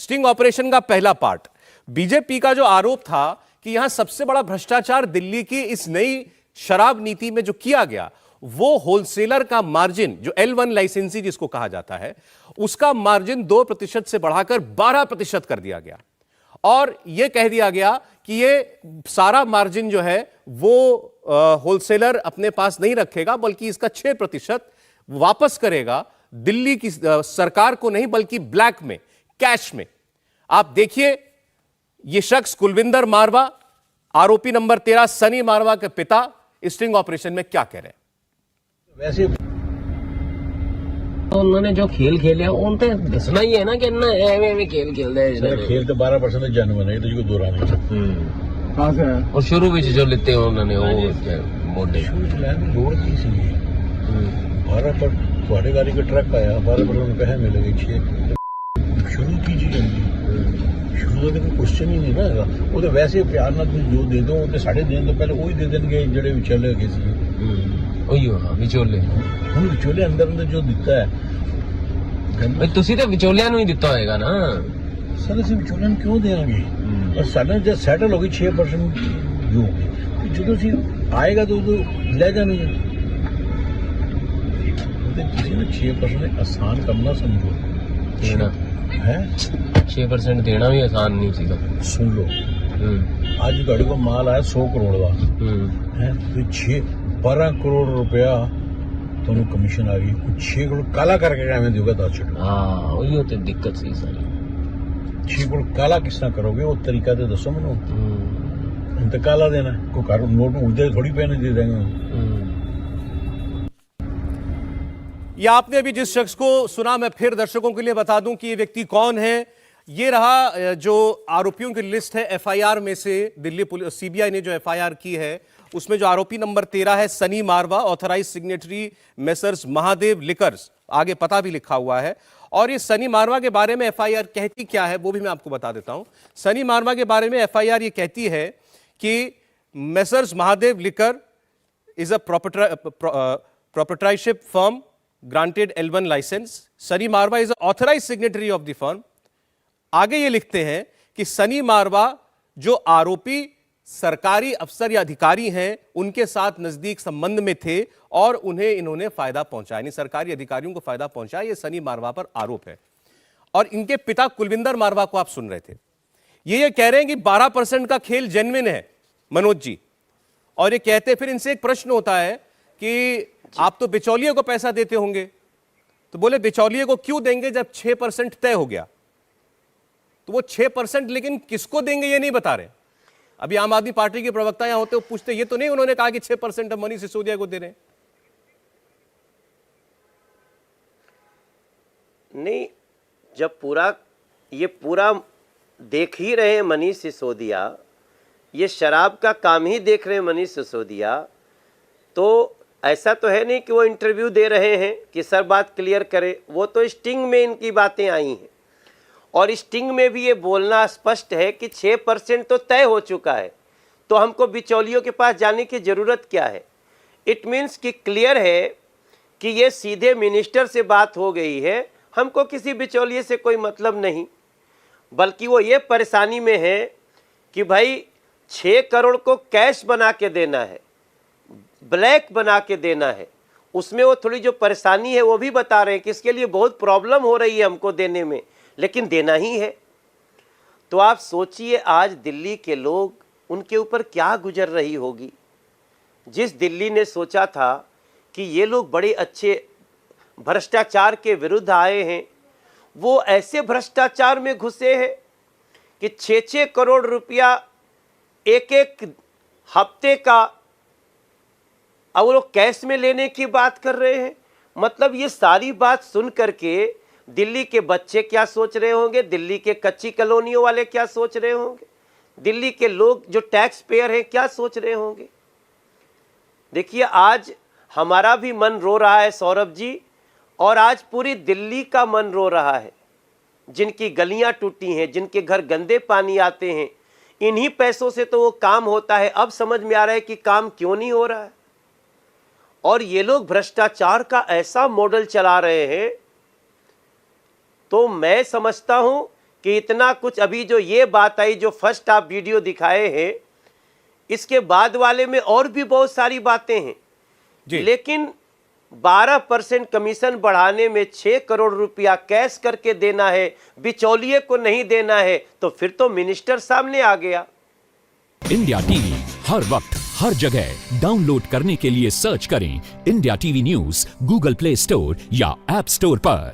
Sting operation का पहला part, BJP का जो आरोप था कि यहां सबसे बड़ा भ्रष्टाचार दिल्ली की इस नई शराब नीति में जो किया गया, वो होलसेलर का मार्जिन, जो L1 लाइसेंसी जिसको कहा जाता है, उसका मार्जिन 2% से बढ़ाकर 12% कर दिया गया और यह कह दिया गया कि ये सारा मार्जिन जो है वो होलसेलर अपने पास नहीं रखेगा, बल्कि इसका 6% वापस करेगा दिल्ली की सरकार को, नहीं बल्कि ब्लैक में, कैश में। आप देखिए ये शख्स कुलविंदर मारवा, आरोपी नंबर 13 सनी मारवा के पिता, स्टिंग ऑपरेशन में क्या कह रहे हैं। वैसे उन्होंने जो खेल खेले उन तो दसना ही है ना कि ना एवं खेल खेल रहे हैं। खेल तो 12% जनवन है, तो दो रानी कहां से है? और शुरू में जो लेते हैं उन्होंने वो मोटे लोड की सी 12 पर थोड़े गाड़ी का ट्रक आया, 12% पैसे मिलेंगे 6 शुरू कीजिए। शुरू तो कोई क्वेश्चन ही नहीं ना, वो तो वैसे प्यार ना तुम जो दे दो तो साढ़े दिन तो पहले वही दे देंगे जड़े विचले गए सी विचोले। हम विचोले अंदर अंदर जो दिता है तुसी तो विचोलिया ਨੂੰ ਹੀ ਦਿੱਤਾ ਹੋਏਗਾ ਨਾ। सर ਅਸੀਂ ਵਿਚੋਲਿਆਂ ਨੂੰ ਕਿਉਂ ਦੇਵਾਂਗੇ? और साढ़े जब सैटल होगी 6% जो जो सी आएगा तो ले जाने किसी ने 6% आसान करना समझो देना है। 6% देना भी आसान नहीं सीधा। सुन लो, आज गाड़ी को माल आया 100 करोड़ का है, तो 12 करोड़ रुपया तो कमीशन आ गई, 6 करोड़ काला करके हमें देगा 10 छो। हाँ वही होते दिक्कत सी सारी। 6 करोड़ काला किस तरह करोगे, वो तरीका तो दसो मनो। तो काला देना कोई कार नोट उधर थोड़ी पहने दे देंगे। ये आपने अभी जिस शख्स को सुना, मैं फिर दर्शकों के लिए बता दूं कि ये व्यक्ति कौन है। ये रहा जो आरोपियों की लिस्ट है एफआईआर में से, दिल्ली पुलिस सीबीआई ने जो एफआईआर की है उसमें जो आरोपी नंबर 13 है Sunny Marwa, authorise signatory messrs Mahadev liquors, आगे पता भी लिखा हुआ है। और ये सनी मारवा के बारे में एफआईआर कहती क्या है वो भी मैं आपको बता देता हूं। सनी मारवा के बारे में एफआईआर ये कहती है कि Messrs Mahadev liquor is a proprietorship firm granted L1 license. Sunny Marwah is an authorized signatory of the firm. आगे ये लिखते हैं कि सनी मारवा जो आरोपी सरकारी अफसर या अधिकारी हैं उनके साथ नजदीक संबंध में थे और उन्हें इन्होंने फायदा पहुंचाया, यानी सरकारी अधिकारियों को फायदा पहुंचाया, ये सनी मारवा पर आरोप है। और इनके पिता कुलविंदर मारवा को आप सुन रहे थे, ये कह रहे हैं कि 12% का खेल जेन्युइन है मनोज जी। और ये कहते, फिर इनसे एक प्रश्न होता है कि आप तो बिचौलिए को पैसा देते होंगे, तो बोले बिचौलिए को क्यों देंगे जब 6% तय हो गया? तो वो 6% लेकिन किसको देंगे ये नहीं बता रहे। अभी आम आदमी पार्टी के प्रवक्ता यहां होते, वो पूछते, ये तो नहीं उन्होंने कहा कि 6% अब मनीष सिसोदिया को दे रहे हैं। नहीं, जब पूरा देख ही रहे हैं मनीष सिसोदिया, ये शराब का काम ही देख रहे हैं मनीष सिसोदिया, तो ऐसा तो है नहीं कि वो इंटरव्यू दे रहे हैं कि सर बात क्लियर करे। वो तो स्टिंग में इनकी बातें आई हैं और स्टिंग में भी ये बोलना स्पष्ट है कि 6% तो तय हो चुका है, तो हमको बिचौलियों के पास जाने की ज़रूरत क्या है। इट मीन्स कि क्लियर है कि ये सीधे मिनिस्टर से बात हो गई है, हमको किसी बिचौलिए से कोई मतलब नहीं। बल्कि वो ये परेशानी में है कि भाई 6 करोड़ को कैश बना के देना है, ब्लैक बना के देना है। उसमें वो थोड़ी जो परेशानी है वो भी बता रहे हैं कि इसके लिए बहुत प्रॉब्लम हो रही है हमको देने में, लेकिन देना ही है। तो आप सोचिए आज दिल्ली के लोग, उनके ऊपर क्या गुजर रही होगी। जिस दिल्ली ने सोचा था कि ये लोग बड़े अच्छे भ्रष्टाचार के विरुद्ध आए हैं, वो ऐसे भ्रष्टाचार में घुसे हैं कि 6-6 करोड़ रुपया एक हफ्ते का अब वो लोग कैश में लेने की बात कर रहे हैं। मतलब ये सारी बात सुन करके दिल्ली के बच्चे क्या सोच रहे होंगे, दिल्ली के कच्ची कॉलोनियों वाले क्या सोच रहे होंगे, दिल्ली के लोग जो टैक्स पेयर हैं क्या सोच रहे होंगे। देखिए आज हमारा भी मन रो रहा है सौरभ जी, और आज पूरी दिल्ली का मन रो रहा है। जिनकी गलियां टूटी हैं, जिनके घर गंदे पानी आते हैं, इन्हीं पैसों से तो वो काम होता है। अब समझ में आ रहा है कि काम क्यों नहीं हो रहा है। और ये लोग भ्रष्टाचार का ऐसा मॉडल चला रहे हैं, तो मैं समझता हूं कि इतना कुछ, अभी जो ये बात आई जो फर्स्ट आप वीडियो दिखाए हैं, इसके बाद वाले में और भी बहुत सारी बातें हैं जी। लेकिन 12% कमीशन बढ़ाने में 6 करोड़ रुपया कैश करके देना है, बिचौलिए को नहीं देना है, तो फिर तो मिनिस्टर सामने आ गया। इंडिया टीवी हर वक्त हर जगह डाउनलोड करने के लिए सर्च करें India TV news Google play store या ऐप स्टोर पर।